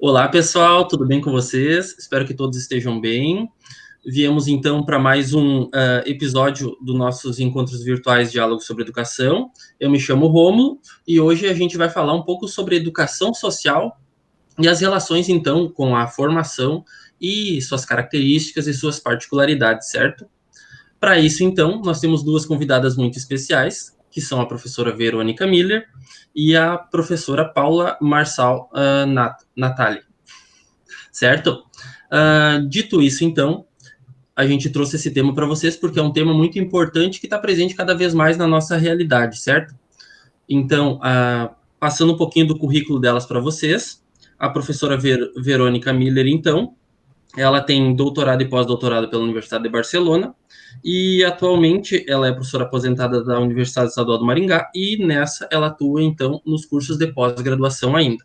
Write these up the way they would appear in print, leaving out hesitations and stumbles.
Olá, pessoal, tudo bem com vocês? Espero que todos estejam bem. Viemos, então, para mais um episódio dos nossos encontros virtuais Diálogos sobre Educação. Eu me chamo Rômulo e hoje a gente vai falar um pouco sobre educação social e as relações, então, com a formação e suas características e suas particularidades, certo? Para isso, então, nós temos duas convidadas muito especiais, que são a professora Verônica Miller e a professora Paula Marçal Natali, certo? Dito isso, então, a gente trouxe esse tema para vocês porque é um tema muito importante que está presente cada vez mais na nossa realidade, certo? Então, passando um pouquinho do currículo delas para vocês, a professora Verônica Miller, então, ela tem doutorado e pós-doutorado pela Universidade de Barcelona e atualmente ela é professora aposentada da Universidade Estadual do Maringá e nessa ela atua, então, nos cursos de pós-graduação ainda.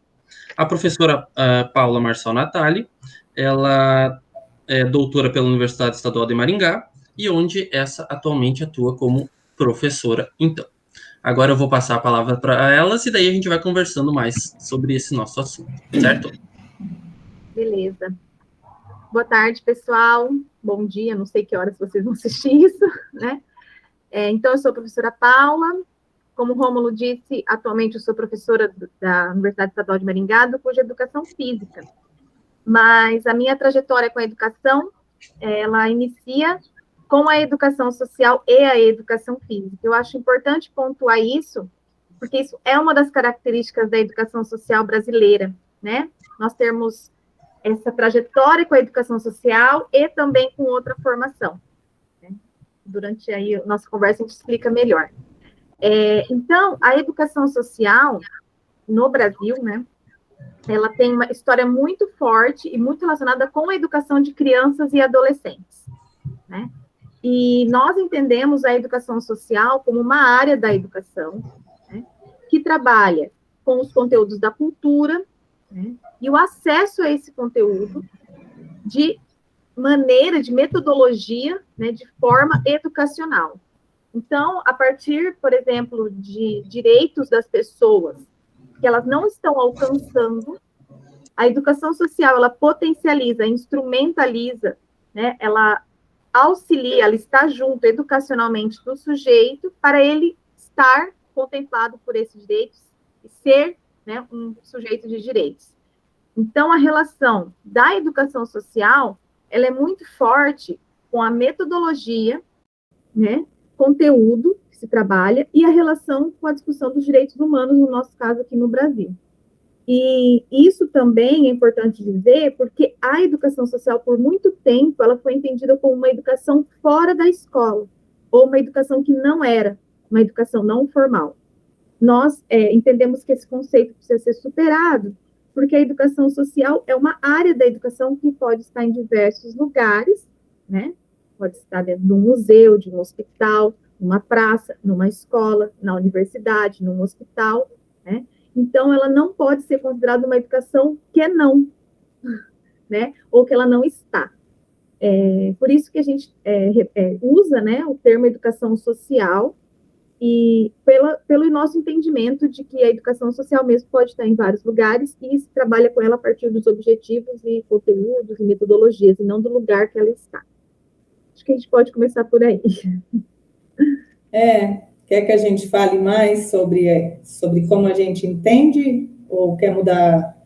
A professora Paula Marçal Natali, ela é doutora pela Universidade Estadual de Maringá e onde essa atualmente atua como professora, então. Agora eu vou passar a palavra para elas e daí a gente vai conversando mais sobre esse nosso assunto, certo? Beleza. Boa tarde, pessoal. Bom dia, não sei que horas vocês vão assistir isso, né? Então, eu sou a professora Paula. Como o Rômulo disse, atualmente eu sou professora da Universidade Estadual de Maringá, do curso de Educação Física. Mas a minha trajetória com a educação, ela inicia com a educação social e a educação física. Eu acho importante pontuar isso, porque isso é uma das características da educação social brasileira, né? Nós temos essa trajetória com a educação social e também com outra formação. Né? Durante aí a nossa conversa a gente explica melhor. Então, a educação social no Brasil, né, ela tem uma história muito forte e muito relacionada com a educação de crianças e adolescentes, né? E nós entendemos a educação social como uma área da educação, né, que trabalha com os conteúdos da cultura, né, e o acesso a esse conteúdo de maneira, de metodologia, né, de forma educacional. Então, a partir, por exemplo, de direitos das pessoas que elas não estão alcançando, a educação social, ela potencializa, instrumentaliza, né, ela auxilia, ela está junto educacionalmente do sujeito para ele estar contemplado por esses direitos e ser, né, um sujeito de direitos. Então, a relação da educação social, ela é muito forte com a metodologia, né, conteúdo que se trabalha e a relação com a discussão dos direitos humanos, no nosso caso aqui no Brasil. E isso também é importante dizer, porque a educação social, por muito tempo, ela foi entendida como uma educação fora da escola, ou uma educação que não era uma educação não formal. Nós entendemos que esse conceito precisa ser superado, porque a educação social é uma área da educação que pode estar em diversos lugares, né? Pode estar dentro de um museu, de um hospital, numa praça, numa escola, na universidade, num hospital, né? Então, ela não pode ser considerada uma educação que é não, né? Ou que ela não está. Por isso que a gente usa, né, o termo educação social e pelo nosso entendimento de que a educação social mesmo pode estar em vários lugares e se trabalha com ela a partir dos objetivos e conteúdos e metodologias, e não do lugar que ela está. Acho que a gente pode começar por aí. Quer que a gente fale mais sobre como a gente entende ou quer mudar?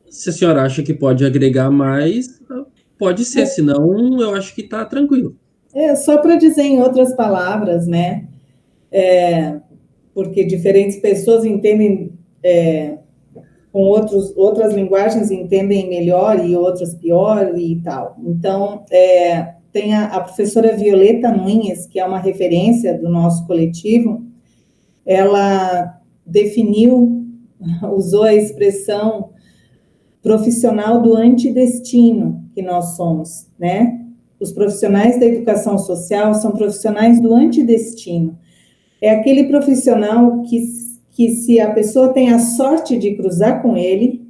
Se a senhora acha que pode agregar mais, pode ser, senão eu acho que está tranquilo. Só para dizer em outras palavras, né? Porque diferentes pessoas entendem com outras linguagens, entendem melhor e outras pior e tal. Então, tem a professora Violeta Nunes, que é uma referência do nosso coletivo. Ela usou a expressão profissional do antidestino que nós somos, né? Os profissionais da educação social são profissionais do antidestino. É aquele profissional que se a pessoa tem a sorte de cruzar com ele,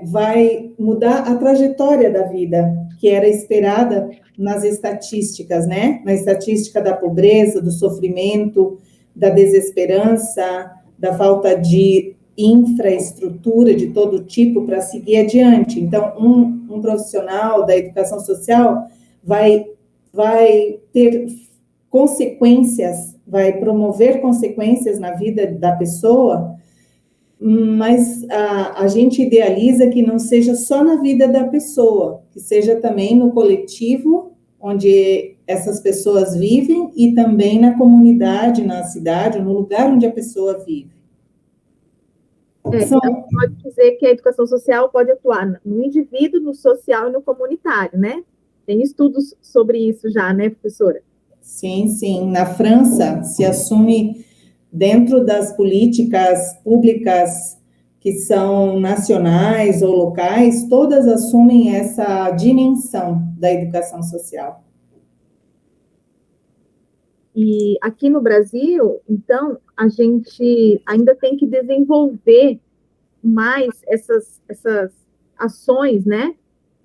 vai mudar a trajetória da vida, que era esperada nas estatísticas, né? Na estatística da pobreza, do sofrimento, da desesperança, da falta de infraestrutura de todo tipo para seguir adiante. Então, um profissional da educação social vai ter consequências, vai promover consequências na vida da pessoa, mas a gente idealiza que não seja só na vida da pessoa, que seja também no coletivo onde essas pessoas vivem e também na comunidade, na cidade, no lugar onde a pessoa vive. Então, pode dizer que a educação social pode atuar no indivíduo, no social e no comunitário, né? Tem estudos sobre isso já, né, professora? Sim, sim. Na França, se assume, dentro das políticas públicas que são nacionais ou locais, todas assumem essa dimensão da educação social. E aqui no Brasil, então, a gente ainda tem que desenvolver mais essas ações, né,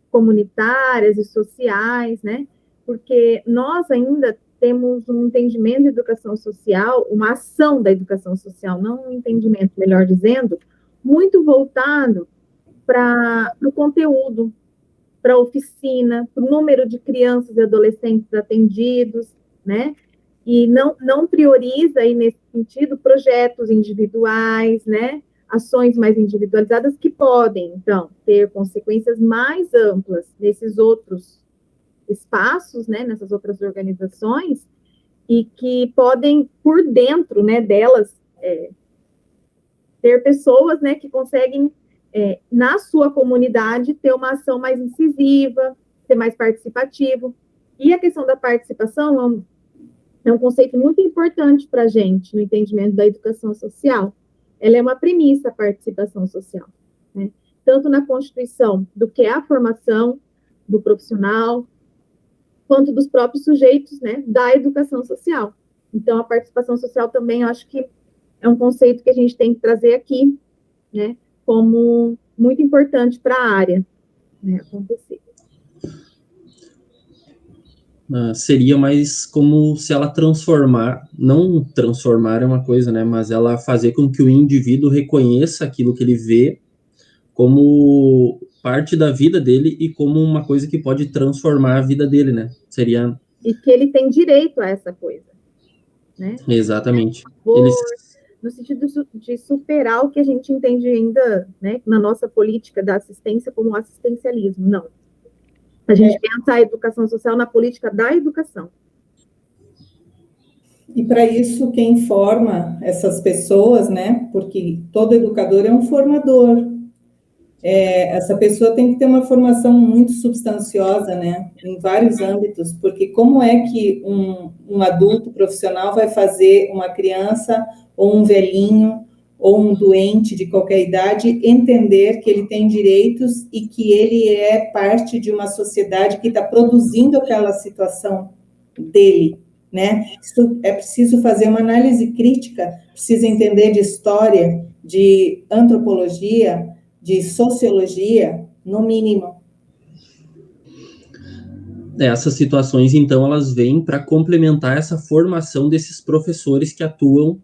comunitárias e sociais, né, porque nós ainda temos um entendimento de educação social, uma ação da educação social, não um entendimento, melhor dizendo, muito voltado para o conteúdo, para a oficina, para o número de crianças e adolescentes atendidos, né? E não prioriza aí nesse sentido projetos individuais, né? Ações mais individualizadas que podem, então, ter consequências mais amplas nesses outros espaços, né? Nessas outras organizações e que podem, por dentro, né, delas, ter pessoas, né, que conseguem, na sua comunidade, ter uma ação mais incisiva, ser mais participativo. E a questão da participação é um conceito muito importante para a gente no entendimento da educação social. Ela é uma premissa, a participação social, né? Tanto na constituição do que é a formação do profissional, quanto dos próprios sujeitos, né, da educação social. Então, a participação social também, eu acho que é um conceito que a gente tem que trazer aqui, né, como muito importante para a área, né, acontecer. Seria mais como se ela não transformar é uma coisa, né, mas ela fazer com que o indivíduo reconheça aquilo que ele vê como parte da vida dele e como uma coisa que pode transformar a vida dele, né? Seria... E que ele tem direito a essa coisa, né? Exatamente. No sentido de superar o que a gente entende ainda, né, na nossa política da assistência como assistencialismo. Não. A gente pensa a educação social na política da educação. E para isso, quem forma essas pessoas, né? Porque todo educador é um formador. Essa pessoa tem que ter uma formação muito substanciosa, né? Em vários âmbitos, porque como é que um adulto profissional vai fazer uma criança ou um velhinho ou um doente de qualquer idade entender que ele tem direitos e que ele é parte de uma sociedade que está produzindo aquela situação dele, né? Isso é preciso fazer uma análise crítica, precisa entender de história, de antropologia, de sociologia, no mínimo. Essas situações, então, elas vêm para complementar essa formação desses professores que atuam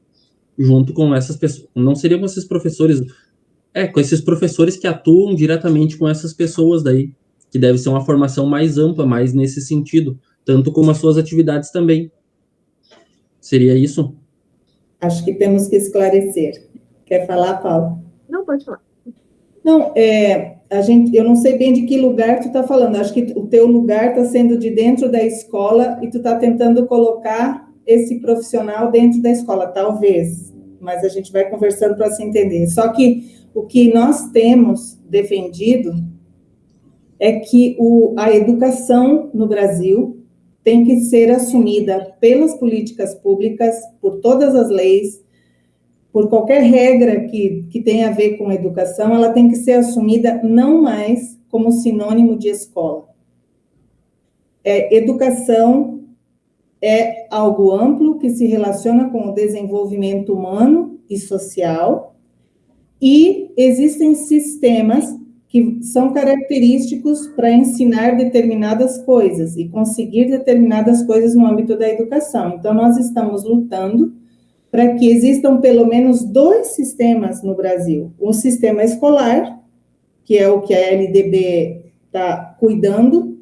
junto com essas pessoas. Não seriam esses professores, com esses professores que atuam diretamente com essas pessoas daí, que deve ser uma formação mais ampla, mais nesse sentido, tanto como as suas atividades também. Seria isso? Acho que temos que esclarecer. Quer falar, Paulo? Não, pode falar. Não, eu não sei bem de que lugar tu está falando. Acho que o teu lugar está sendo de dentro da escola e tu está tentando colocar esse profissional dentro da escola, talvez. Mas a gente vai conversando para se entender. Só que o que nós temos defendido é que a educação no Brasil tem que ser assumida pelas políticas públicas, por todas as leis, por qualquer regra que tenha a ver com educação, ela tem que ser assumida não mais como sinônimo de escola. Educação é algo amplo que se relaciona com o desenvolvimento humano e social, e existem sistemas que são característicos para ensinar determinadas coisas e conseguir determinadas coisas no âmbito da educação. Então, nós estamos lutando para que existam pelo menos 2 sistemas no Brasil. Um sistema escolar, que é o que a LDB está cuidando,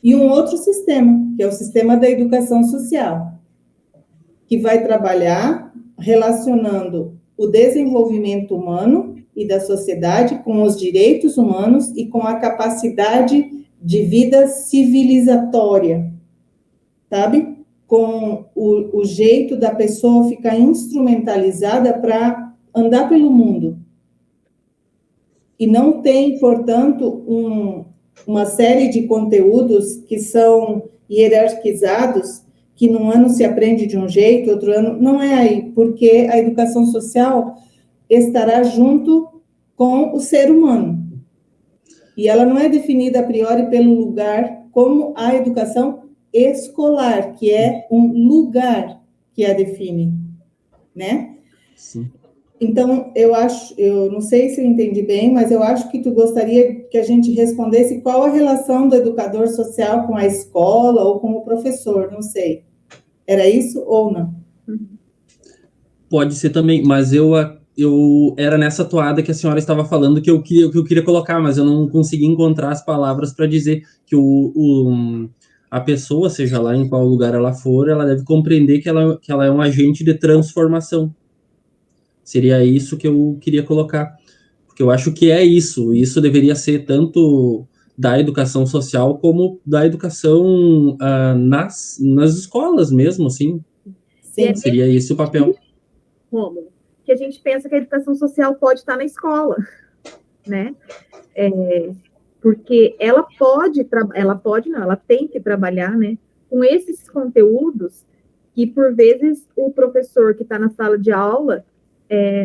e um outro sistema, que é o sistema da educação social, que vai trabalhar relacionando o desenvolvimento humano e da sociedade com os direitos humanos e com a capacidade de vida civilizatória, sabe? Com o jeito da pessoa ficar instrumentalizada para andar pelo mundo. E não tem, portanto, uma série de conteúdos que são hierarquizados, que num ano se aprende de um jeito, outro ano não é aí, porque a educação social estará junto com o ser humano. E ela não é definida a priori pelo lugar, como a educação escolar, que é um lugar que a define, né? Sim. Então, eu não sei se eu entendi bem, mas eu acho que tu gostaria que a gente respondesse qual a relação do educador social com a escola ou com o professor, não sei. Era isso ou não? Pode ser também, mas eu era nessa toada que a senhora estava falando que eu queria colocar, mas eu não consegui encontrar as palavras para dizer que a pessoa, seja lá em qual lugar ela for, ela deve compreender que ela é um agente de transformação. Seria isso que eu queria colocar, porque eu acho que é isso. Isso deveria ser tanto da educação social como da educação nas escolas mesmo, assim. Sim. Seria esse o papel. Rômulo, que a gente pensa que a educação social pode estar na escola, né? Porque ela tem que trabalhar, né, com esses conteúdos que, por vezes, o professor que está na sala de aula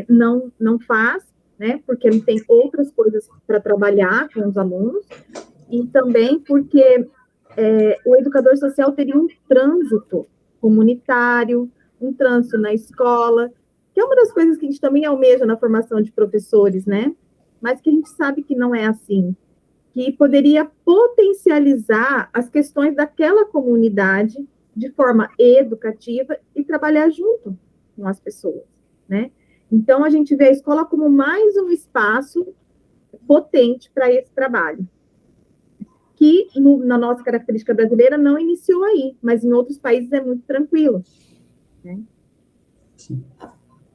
não faz, né, porque ele tem outras coisas para trabalhar com os alunos, e também porque o educador social teria um trânsito comunitário, um trânsito na escola, que é uma das coisas que a gente também almeja na formação de professores, né? Mas que a gente sabe que não é assim, que poderia potencializar as questões daquela comunidade de forma educativa e trabalhar junto com as pessoas, né? Então, a gente vê a escola como mais um espaço potente para esse trabalho, que na nossa característica brasileira não iniciou aí, mas em outros países é muito tranquilo, né?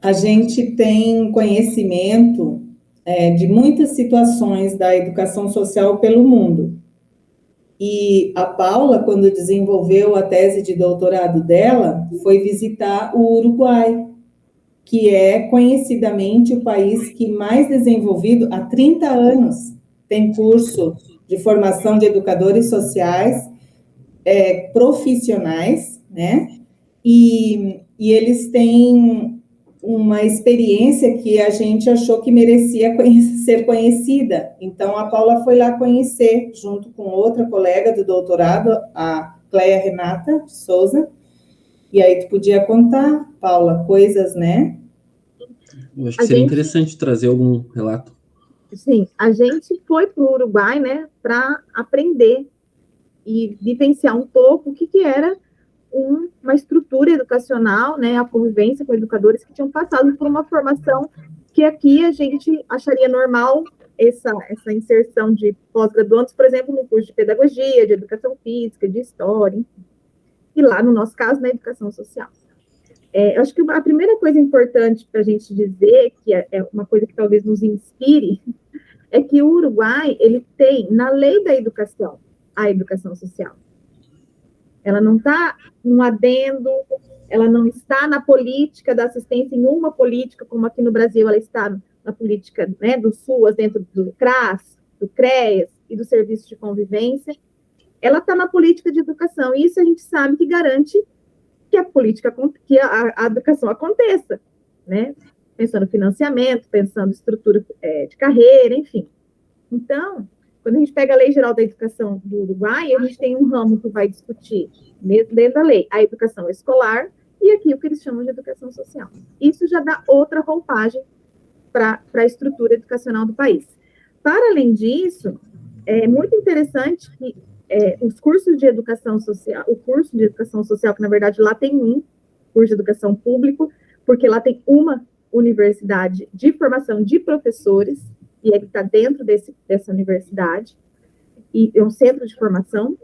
A gente tem conhecimento de muitas situações da educação social pelo mundo. E a Paula, quando desenvolveu a tese de doutorado dela, foi visitar o Uruguai, que é conhecidamente o país que mais desenvolvido há 30 anos tem curso de formação de educadores sociais profissionais, né? E eles têm uma experiência que a gente achou que merecia ser conhecida. Então, a Paula foi lá conhecer, junto com outra colega do doutorado, a Cleia Renata Souza. E aí, tu podia contar, Paula, coisas, né? Eu acho que seria interessante trazer algum relato. Sim, a gente foi para o Uruguai, né, para aprender e vivenciar um pouco o que era uma estrutura educacional, né, a convivência com educadores que tinham passado por uma formação que aqui a gente acharia normal essa inserção de pós-graduandos, por exemplo, no curso de pedagogia, de educação física, de história, enfim. E lá, no nosso caso, na educação social. Eu acho que a primeira coisa importante para a gente dizer, que é uma coisa que talvez nos inspire, é que o Uruguai, ele tem, na lei da educação, a educação social. Ela não está num adendo, ela não está na política da assistência, em uma política, como aqui no Brasil ela está na política, né, do SUAS, dentro do CRAS, do CREAS e do Serviço de Convivência. Ela está na política de educação, e isso a gente sabe que garante que a educação aconteça, né? Pensando no financiamento, pensando em estrutura de carreira, enfim. Então, quando a gente pega a Lei Geral da Educação do Uruguai, a gente tem um ramo que vai discutir, dentro da lei, a educação escolar e aqui o que eles chamam de educação social. Isso já dá outra roupagem para a estrutura educacional do país. Para além disso, é muito interessante que os cursos de educação social, o curso de educação social, que na verdade lá tem um curso de educação público, porque lá tem uma universidade de formação de professores, e ele está dentro dessa universidade, e é um centro de formação.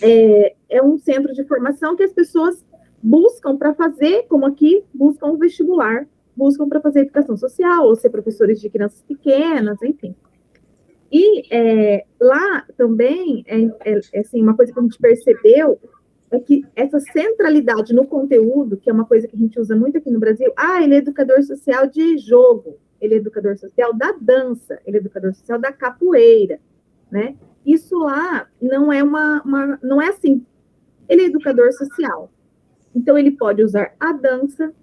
É um centro de formação que as pessoas buscam para fazer, como aqui, buscam um vestibular, buscam para fazer educação social, ou ser professores de crianças pequenas, enfim. E lá também, assim, uma coisa que a gente percebeu é que essa centralidade no conteúdo, que é uma coisa que a gente usa muito aqui no Brasil, ele é educador social de jogo, ele é educador social da dança, ele é educador social da capoeira, né? Isso lá não é não é assim. Ele é educador social. Então, ele pode usar a dança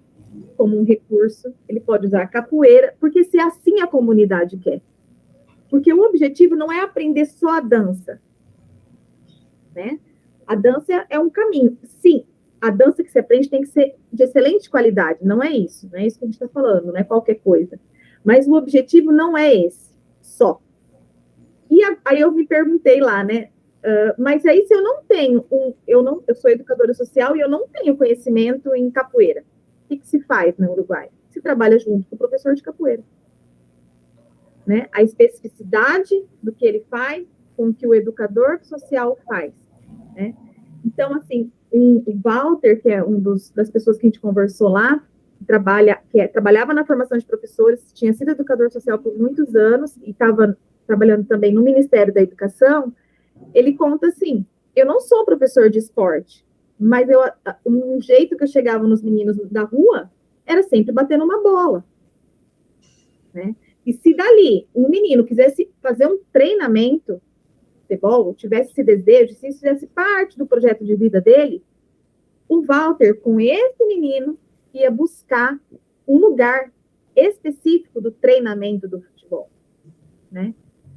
como um recurso, ele pode usar a capoeira, porque se assim a comunidade quer. Porque o objetivo não é aprender só a dança, né? A dança é um caminho. Sim, a dança que se aprende tem que ser de excelente qualidade, não é isso que a gente está falando, não é qualquer coisa. Mas o objetivo não é esse, só. E aí eu me perguntei lá, né? Mas aí se eu não tenho eu sou educadora social e eu não tenho conhecimento em capoeira, o que se faz no Uruguai? Se trabalha junto com o professor de capoeira, né? A especificidade do que ele faz com o que o educador social faz, né? Então, assim, o Walter, que é das pessoas que a gente conversou lá, trabalhava na formação de professores, tinha sido educador social por muitos anos e estava trabalhando também no Ministério da Educação. Ele conta assim: eu não sou professor de esporte, mas um jeito que eu chegava nos meninos da rua era sempre batendo uma bola, né? E se dali um menino quisesse fazer um treinamento de futebol, tivesse esse desejo, se isso fizesse parte do projeto de vida dele, o Walter, com esse menino, ia buscar um lugar específico do treinamento do futebol, né?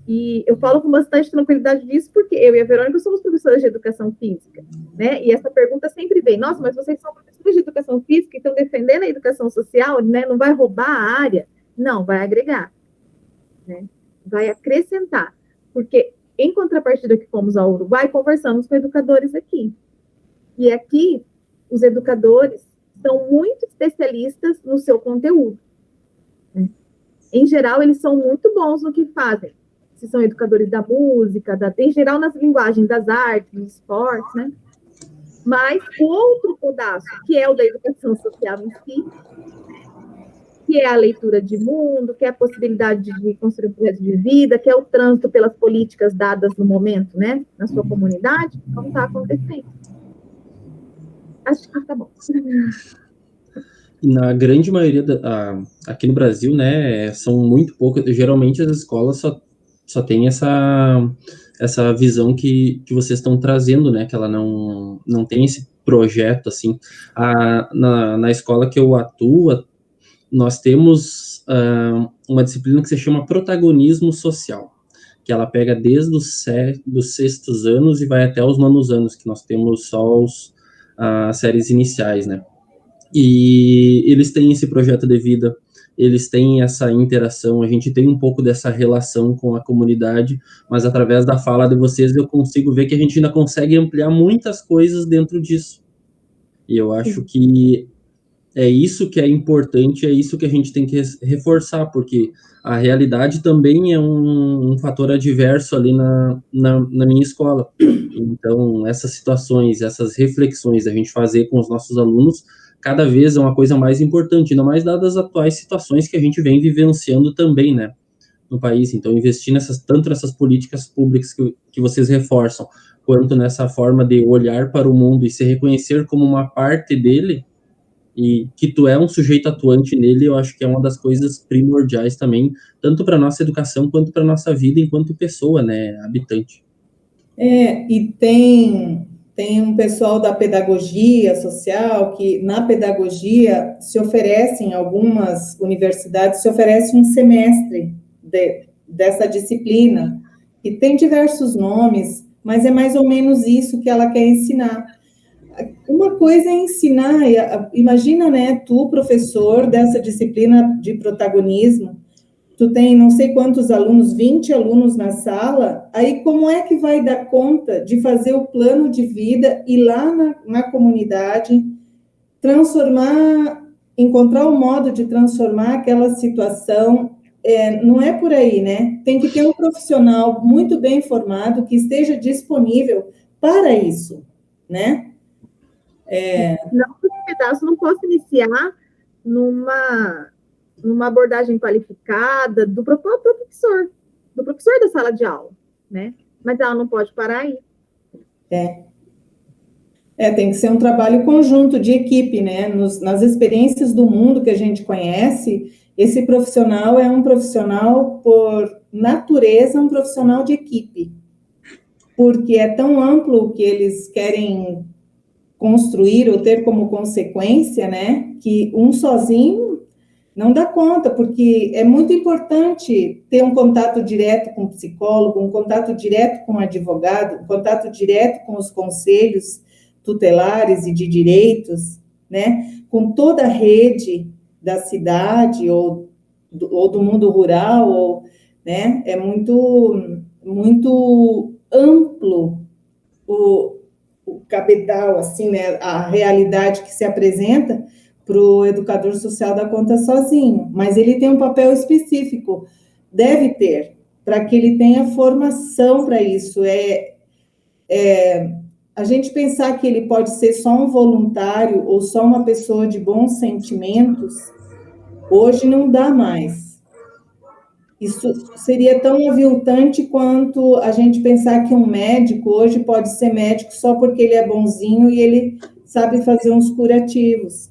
E eu falo com bastante tranquilidade disso, porque eu e a Verônica somos professoras de educação física, né? E essa pergunta sempre vem: nossa, mas vocês são professores de educação física e estão defendendo a educação social, né? Não vai roubar a área? Não, vai agregar, né? Vai acrescentar, porque em contrapartida que fomos ao Uruguai, conversamos com educadores aqui. E aqui, os educadores são muito especialistas no seu conteúdo, né? Em geral, eles são muito bons no que fazem. Se são educadores da música, em geral, nas linguagens das artes, dos esportes, né? Mas o outro pedaço, que é o da educação social em si, que é a leitura de mundo, que é a possibilidade de construir um projeto de vida, que é o trânsito pelas políticas dadas no momento, né? Na sua comunidade, não está acontecendo. Acho que tá bom. Na grande maioria, aqui no Brasil, né, são muito poucas, geralmente as escolas só tem essa visão que vocês estão trazendo, né, que ela não tem esse projeto, assim. Na escola que eu atuo, nós temos uma disciplina que se chama protagonismo social, que ela pega desde os sextos anos e vai até os nonos anos, que nós temos só as séries iniciais, né. E eles têm esse projeto de vida, eles têm essa interação, a gente tem um pouco dessa relação com a comunidade, mas através da fala de vocês eu consigo ver que a gente ainda consegue ampliar muitas coisas dentro disso. E eu acho que é isso que é importante, é isso que a gente tem que reforçar, porque a realidade também é um fator adverso ali na minha escola. Então, essas situações, essas reflexões a gente fazer com os nossos alunos, cada vez é uma coisa mais importante, ainda mais dadas as atuais situações que a gente vem vivenciando também, né, no país. Então, investir tanto nessas políticas públicas que vocês reforçam, quanto nessa forma de olhar para o mundo e se reconhecer como uma parte dele, e que tu é um sujeito atuante nele, eu acho que é uma das coisas primordiais também, tanto para nossa educação quanto para nossa vida enquanto pessoa, né, habitante. E tem um pessoal da pedagogia social que, na pedagogia, se oferece, em algumas universidades, se oferece um semestre dessa disciplina, e tem diversos nomes, mas é mais ou menos isso que ela quer ensinar. Uma coisa é ensinar, imagina, né, tu, professor dessa disciplina de protagonismo, tu tem não sei quantos alunos, 20 alunos na sala, aí como é que vai dar conta de fazer o plano de vida e lá na comunidade transformar encontrar um modo de transformar aquela situação, não é por aí, né? Tem que ter um profissional muito bem formado que esteja disponível para isso, né? Não que esse pedaço não possa iniciar numa abordagem qualificada do próprio professor, da sala de aula, né? Mas ela não pode parar aí. Tem que ser um trabalho conjunto de equipe, né? Nas experiências do mundo que a gente conhece, esse profissional é um profissional, por natureza, um profissional de equipe, porque é tão amplo o que eles querem construir ou ter como consequência, né? Que um sozinho não dá conta, porque é muito importante ter um contato direto com o psicólogo, um contato direto com o advogado, um contato direto com os conselhos tutelares e de direitos, né? Com toda a rede da cidade ou do mundo rural, né? É muito, muito amplo o cabedal, assim, né? A realidade que se apresenta para o educador social dar conta sozinho, mas ele tem um papel específico, deve ter, para que ele tenha formação para isso. A gente pensar que ele pode ser só um voluntário ou só uma pessoa de bons sentimentos, hoje não dá mais. Isso seria tão aviltante quanto a gente pensar que um médico hoje pode ser médico só porque ele é bonzinho e ele sabe fazer uns curativos.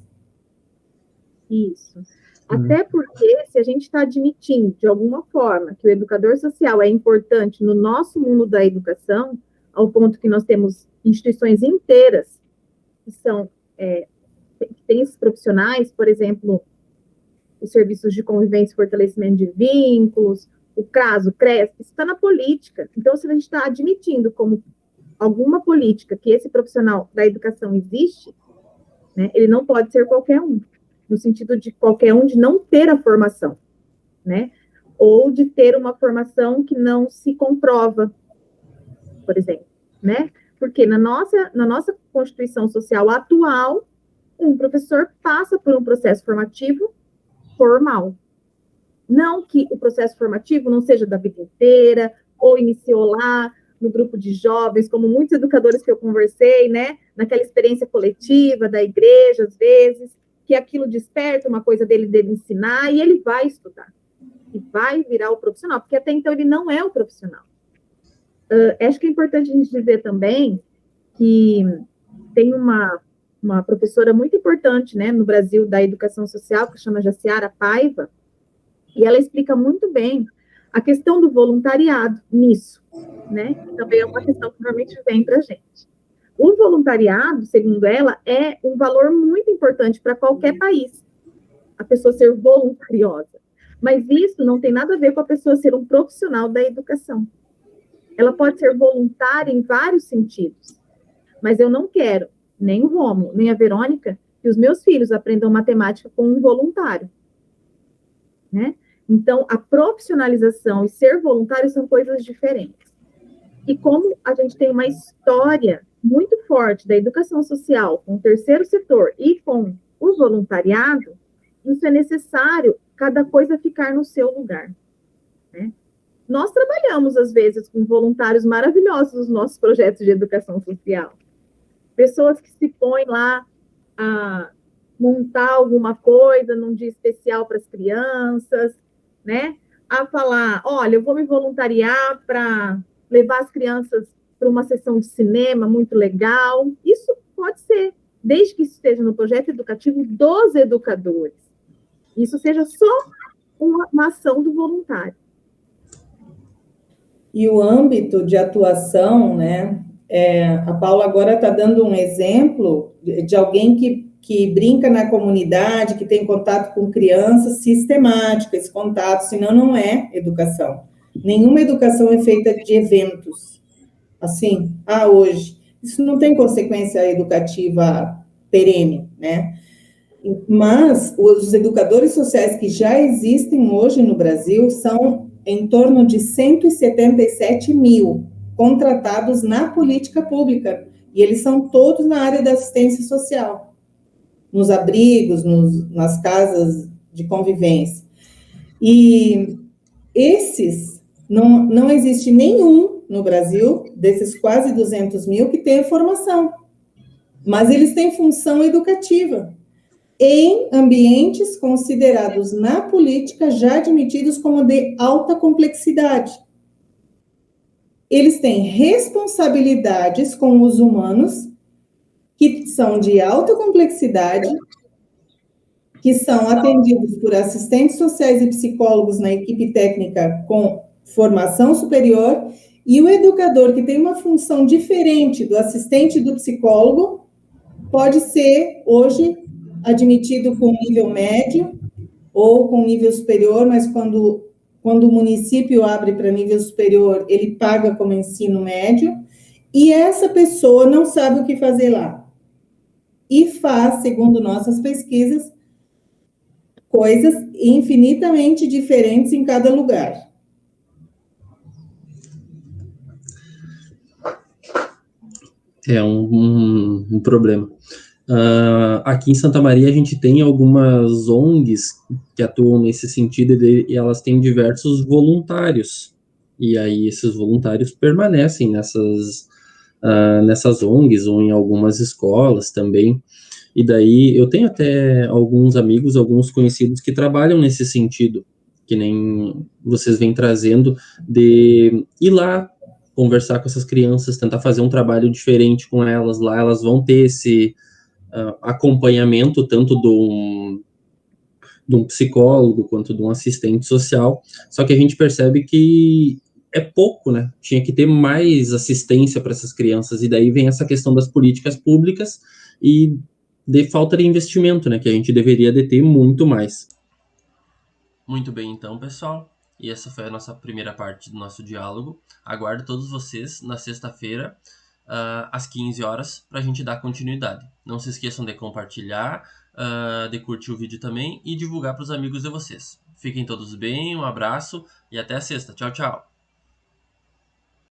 Isso. Até porque, se a gente está admitindo, de alguma forma, que o educador social é importante no nosso mundo da educação, ao ponto que nós temos instituições inteiras que têm esses profissionais, por exemplo, os serviços de convivência e fortalecimento de vínculos, o CRAS, o CRES, isso está na política. Então, se a gente está admitindo como alguma política que esse profissional da educação existe, né, ele não pode ser qualquer um, no sentido de qualquer um de não ter a formação, né, ou de ter uma formação que não se comprova, por exemplo, né, porque na nossa Constituição Social atual, um professor passa por um processo formativo formal. Não que o processo formativo não seja da vida inteira, ou iniciou lá no grupo de jovens, como muitos educadores que eu conversei, né, naquela experiência coletiva da igreja, às vezes, que aquilo desperta uma coisa dele ensinar, e ele vai estudar, e vai virar o profissional, porque até então ele não é o profissional. Acho que é importante a gente dizer também que tem uma professora muito importante, né, no Brasil, da educação social, que chama Jaciara Paiva, e ela explica muito bem a questão do voluntariado nisso, né, que também é uma questão que normalmente vem para a gente. O voluntariado, segundo ela, é um valor muito importante para qualquer país, a pessoa ser voluntariosa, mas isso não tem nada a ver com a pessoa ser um profissional da educação. Ela pode ser voluntária em vários sentidos, mas eu não quero, nem o Rômulo, nem a Verônica, que os meus filhos aprendam matemática com um voluntário, né? Então, a profissionalização e ser voluntário são coisas diferentes. E como a gente tem uma história muito forte da educação social com o terceiro setor e com o voluntariado, isso é necessário cada coisa ficar no seu lugar, né? Nós trabalhamos, às vezes, com voluntários maravilhosos nos nossos projetos de educação social. Pessoas que se põem lá a montar alguma coisa num dia especial para as crianças, né? A falar, olha, eu vou me voluntariar para levar as crianças para uma sessão de cinema muito legal. Isso pode ser, desde que isso esteja no projeto educativo dos educadores. Isso seja só uma ação do voluntário. E o âmbito de atuação, né? A Paula agora está dando um exemplo de alguém que brinca na comunidade, que tem contato com crianças, sistemático esse contato, senão não é educação. Nenhuma educação é feita de eventos. Assim, hoje. Isso não tem consequência educativa perene, né? Mas os educadores sociais que já existem hoje no Brasil são em torno de 177 mil contratados na política pública, e eles são todos na área da assistência social. nos abrigos, nas casas de convivência. E esses, não existe nenhum no Brasil, desses quase 200 mil, que tenha formação. Mas eles têm função educativa em ambientes considerados na política já admitidos como de alta complexidade. Eles têm responsabilidades com os humanos que são de alta complexidade, que são atendidos por assistentes sociais e psicólogos na equipe técnica com formação superior, e o educador, que tem uma função diferente do assistente e do psicólogo, pode ser, hoje, admitido com nível médio ou com nível superior, mas quando o município abre para nível superior, ele paga como ensino médio, e essa pessoa não sabe o que fazer lá. E faz, segundo nossas pesquisas, coisas infinitamente diferentes em cada lugar. É um problema. Aqui em Santa Maria a gente tem algumas ONGs que atuam nesse sentido e elas têm diversos voluntários. E aí esses voluntários permanecem nessas ONGs ou em algumas escolas também. E daí eu tenho até alguns amigos, alguns conhecidos que trabalham nesse sentido, que nem vocês vêm trazendo, de ir lá conversar com essas crianças, tentar fazer um trabalho diferente com elas lá. Elas vão ter esse acompanhamento tanto de um psicólogo quanto de um assistente social, só que a gente percebe que é pouco, né? Tinha que ter mais assistência para essas crianças, e daí vem essa questão das políticas públicas e de falta de investimento, né? Que a gente deveria de ter muito mais. Muito bem, então, pessoal. E essa foi a nossa primeira parte do nosso diálogo. Aguardo todos vocês na sexta-feira, às 15 horas, para a gente dar continuidade. Não se esqueçam de compartilhar, de curtir o vídeo também e divulgar para os amigos de vocês. Fiquem todos bem, um abraço e até a sexta. Tchau, tchau.